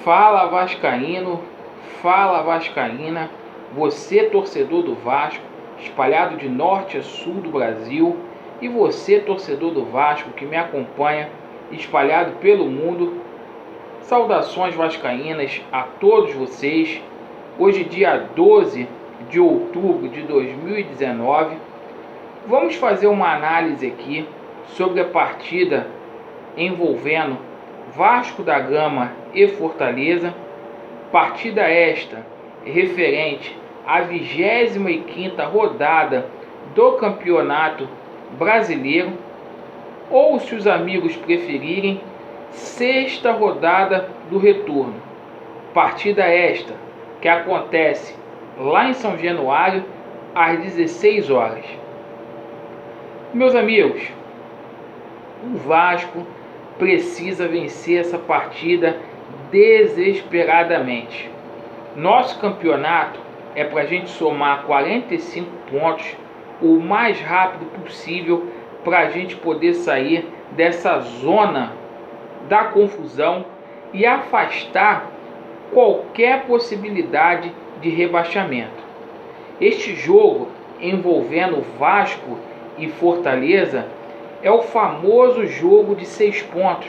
Fala vascaíno, fala vascaína, você torcedor do Vasco, espalhado de norte a sul do Brasil, e você torcedor do Vasco que me acompanha, espalhado pelo mundo. Saudações vascaínas a todos vocês. Hoje, dia 12 de outubro de 2019, vamos fazer uma análise aqui sobre a partida envolvendo Vasco da Gama e Fortaleza, partida esta referente à 25ª rodada do Campeonato Brasileiro, ou, se os amigos preferirem, sexta rodada do retorno. Partida esta que acontece lá em São Januário às 16 horas. Meus amigos, o Vasco precisa vencer essa partida desesperadamente. Nosso campeonato é para a gente somar 45 pontos o mais rápido possível, para a gente poder sair dessa zona da confusão e afastar qualquer possibilidade de rebaixamento. Este jogo envolvendo Vasco e Fortaleza é o famoso jogo de 6 pontos.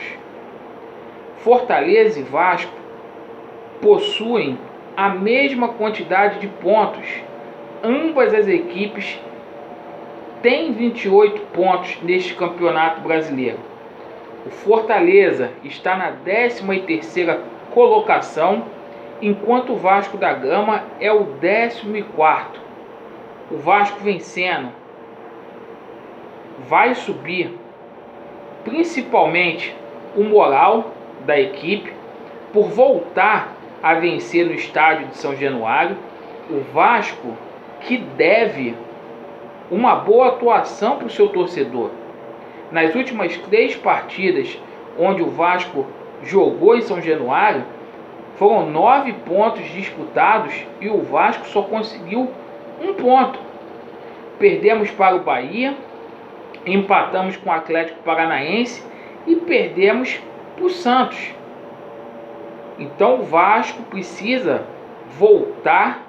Fortaleza e Vasco possuem a mesma quantidade de pontos. Ambas as equipes têm 28 pontos neste campeonato brasileiro. O Fortaleza está na 13ª colocação, enquanto o Vasco da Gama é o 14º. O Vasco vencendo vai subir principalmente o moral da equipe por voltar a vencer no estádio de São Januário. O Vasco que deve uma boa atuação para o seu torcedor. Nas últimas 3 partidas onde o Vasco jogou em São Januário, foram 9 pontos disputados e o Vasco só conseguiu 1 ponto. Perdemos para o Bahia, empatamos com o Atlético Paranaense e perdemos para o Santos. Então o Vasco precisa voltar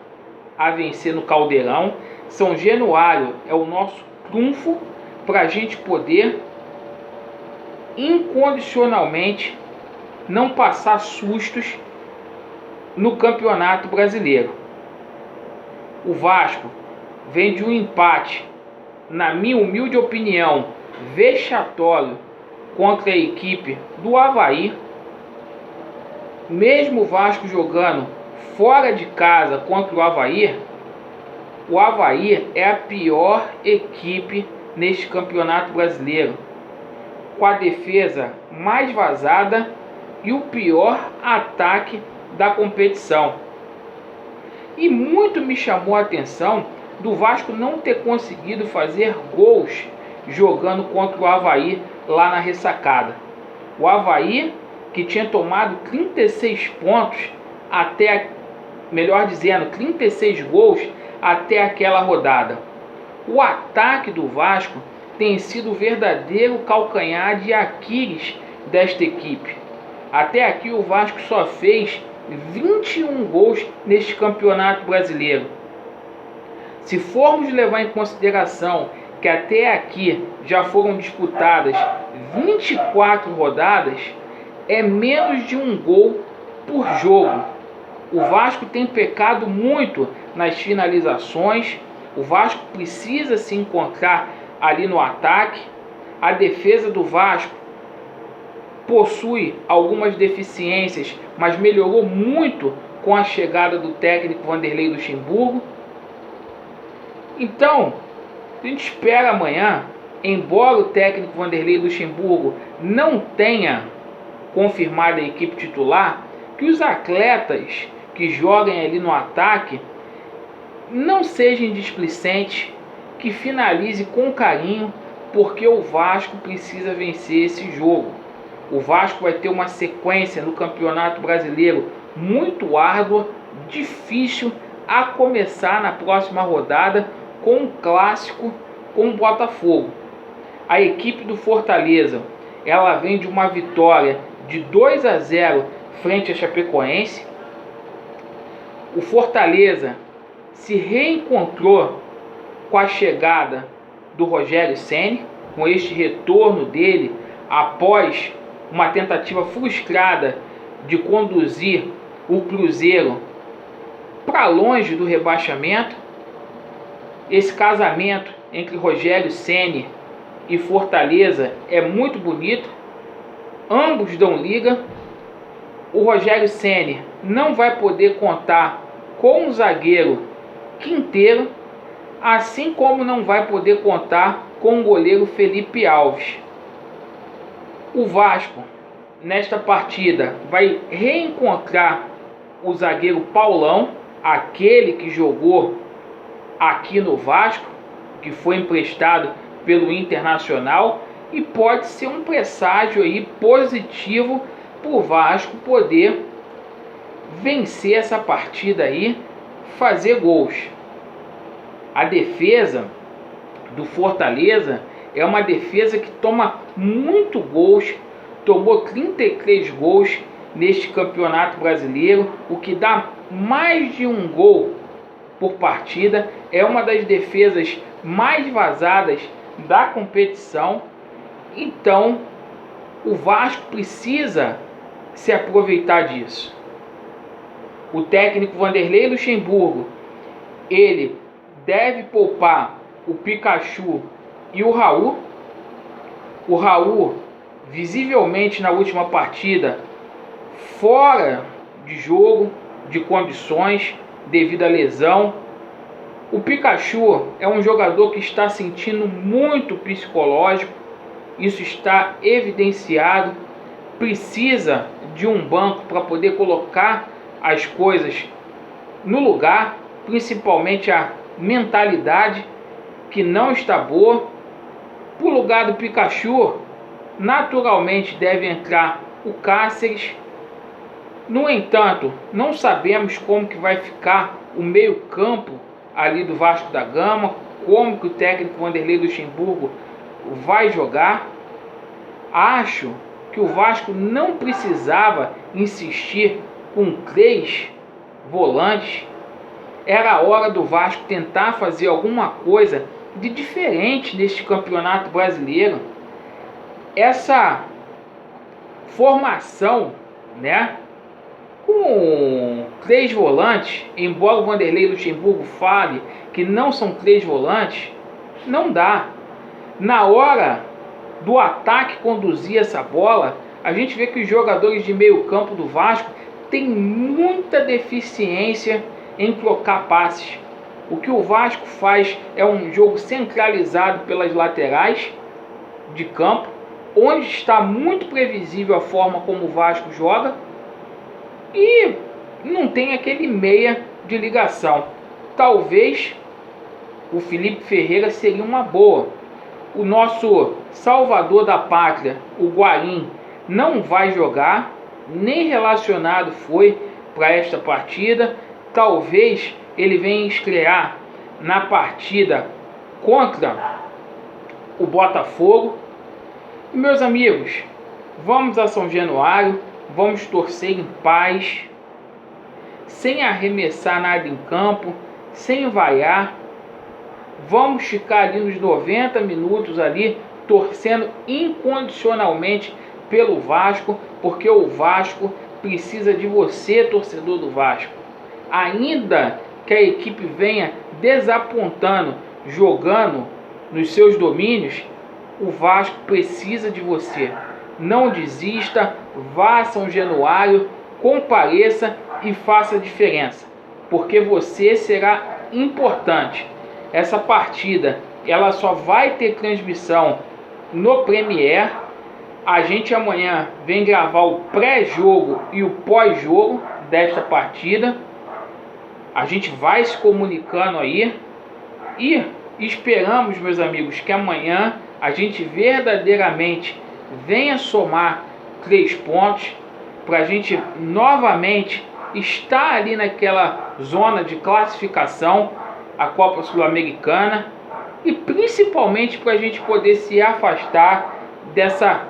a vencer no Caldeirão. São Januário é o nosso trunfo para a gente poder incondicionalmente não passar sustos no Campeonato Brasileiro. O Vasco vem de um empate, na minha humilde opinião, vexatório contra a equipe do Avaí. Mesmo o Vasco jogando fora de casa contra o Avaí é a pior equipe neste Campeonato Brasileiro, com a defesa mais vazada e o pior ataque da competição. E muito me chamou a atenção do Vasco não ter conseguido fazer gols jogando contra o Avaí lá na ressacada. O Avaí, que tinha tomado 36 pontos até, melhor dizendo, 36 gols até aquela rodada. O ataque do Vasco tem sido o verdadeiro calcanhar de Aquiles desta equipe. Até aqui o Vasco só fez 21 gols neste Campeonato Brasileiro. Se formos levar em consideração que até aqui já foram disputadas 24 rodadas, é menos de 1 gol por jogo. O Vasco tem pecado muito nas finalizações. O Vasco precisa se encontrar ali no ataque. A defesa do Vasco possui algumas deficiências, mas melhorou muito com a chegada do técnico Vanderlei Luxemburgo. Então, a gente espera amanhã, embora o técnico Vanderlei Luxemburgo não tenha confirmado a equipe titular, que os atletas que joguem ali no ataque não sejam displicentes, que finalize com carinho, porque o Vasco precisa vencer esse jogo. O Vasco vai ter uma sequência no Campeonato Brasileiro muito árdua, difícil, a começar na próxima rodada com um clássico com o Botafogo. A equipe do Fortaleza, ela vem de uma vitória de 2-0 frente à Chapecoense. O Fortaleza se reencontrou com a chegada do Rogério Ceni, com este retorno dele após uma tentativa frustrada de conduzir o Cruzeiro para longe do rebaixamento. Esse casamento entre Rogério Ceni e Fortaleza é muito bonito. Ambos dão liga. O Rogério Ceni não vai poder contar com o zagueiro Quinteiro, assim como não vai poder contar com o goleiro Felipe Alves. O Vasco, nesta partida, vai reencontrar o zagueiro Paulão, aquele que jogou aqui no Vasco, que foi emprestado pelo Internacional, e pode ser um presságio aí positivo para o Vasco poder vencer essa partida aí, fazer gols. A defesa do Fortaleza é uma defesa que toma muito gols, tomou 33 gols neste Campeonato Brasileiro, o que dá mais de um gol por partida. É uma das defesas mais vazadas da competição. Então o Vasco precisa se aproveitar disso. O técnico Vanderlei Luxemburgo, ele deve poupar o Pikachu e o Raul. O Raul, visivelmente na última partida, fora de jogo, de condições, devido à lesão. O Pikachu é um jogador que está sentindo muito psicológico, isso está evidenciado, precisa de um banco para poder colocar as coisas no lugar, principalmente a mentalidade que não está boa. Para o lugar do Pikachu, naturalmente deve entrar o Cáceres. No entanto, não sabemos como que vai ficar o meio-campo ali do Vasco da Gama, como que o técnico Vanderlei Luxemburgo vai jogar. Acho que o Vasco não precisava insistir com 3 volantes. Era a hora do Vasco tentar fazer alguma coisa de diferente neste Campeonato Brasileiro. Essa formação, né, com 3 volantes, embora o Vanderlei Luxemburgo fale que não são 3 volantes, não dá. Na hora do ataque conduzir essa bola, a gente vê que os jogadores de meio campo do Vasco têm muita deficiência em trocar passes. O que o Vasco faz é um jogo centralizado pelas laterais de campo, onde está muito previsível a forma como o Vasco joga, e não tem aquele meia de ligação. Talvez o Felipe Ferreira seria uma boa. O nosso salvador da pátria, o Guarim, não vai jogar, nem relacionado foi para esta partida. Talvez ele venha estrear na partida contra o Botafogo. E, meus amigos, vamos a São Januário, vamos torcer em paz, sem arremessar nada em campo, sem vaiar. Vamos ficar ali nos 90 minutos ali, torcendo incondicionalmente pelo Vasco, porque o Vasco precisa de você, torcedor do Vasco. Ainda que a equipe venha desapontando, jogando nos seus domínios, o Vasco precisa de você. Não desista, vá a São Januário, compareça e faça a diferença, porque você será importante. Essa partida, ela só vai ter transmissão no Premiere. A gente amanhã vem gravar o pré-jogo e o pós-jogo desta partida. A gente vai se comunicando aí e esperamos, meus amigos, que amanhã a gente verdadeiramente venha somar 3 pontos para a gente novamente estar ali naquela zona de classificação, a Copa Sul-Americana, e principalmente para a gente poder se afastar dessa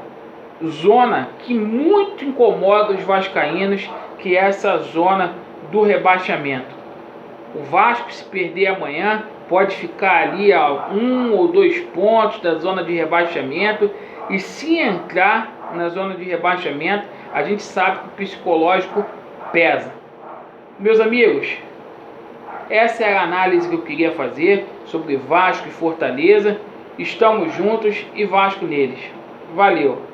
zona que muito incomoda os vascaínos, que é essa zona do rebaixamento. O Vasco, se perder amanhã, pode ficar ali a 1 ou 2 pontos da zona de rebaixamento, e se entrar na zona de rebaixamento, a gente sabe que o psicológico pesa. Meus amigos, essa é a análise que eu queria fazer sobre Vasco e Fortaleza. Estamos juntos e Vasco neles. Valeu!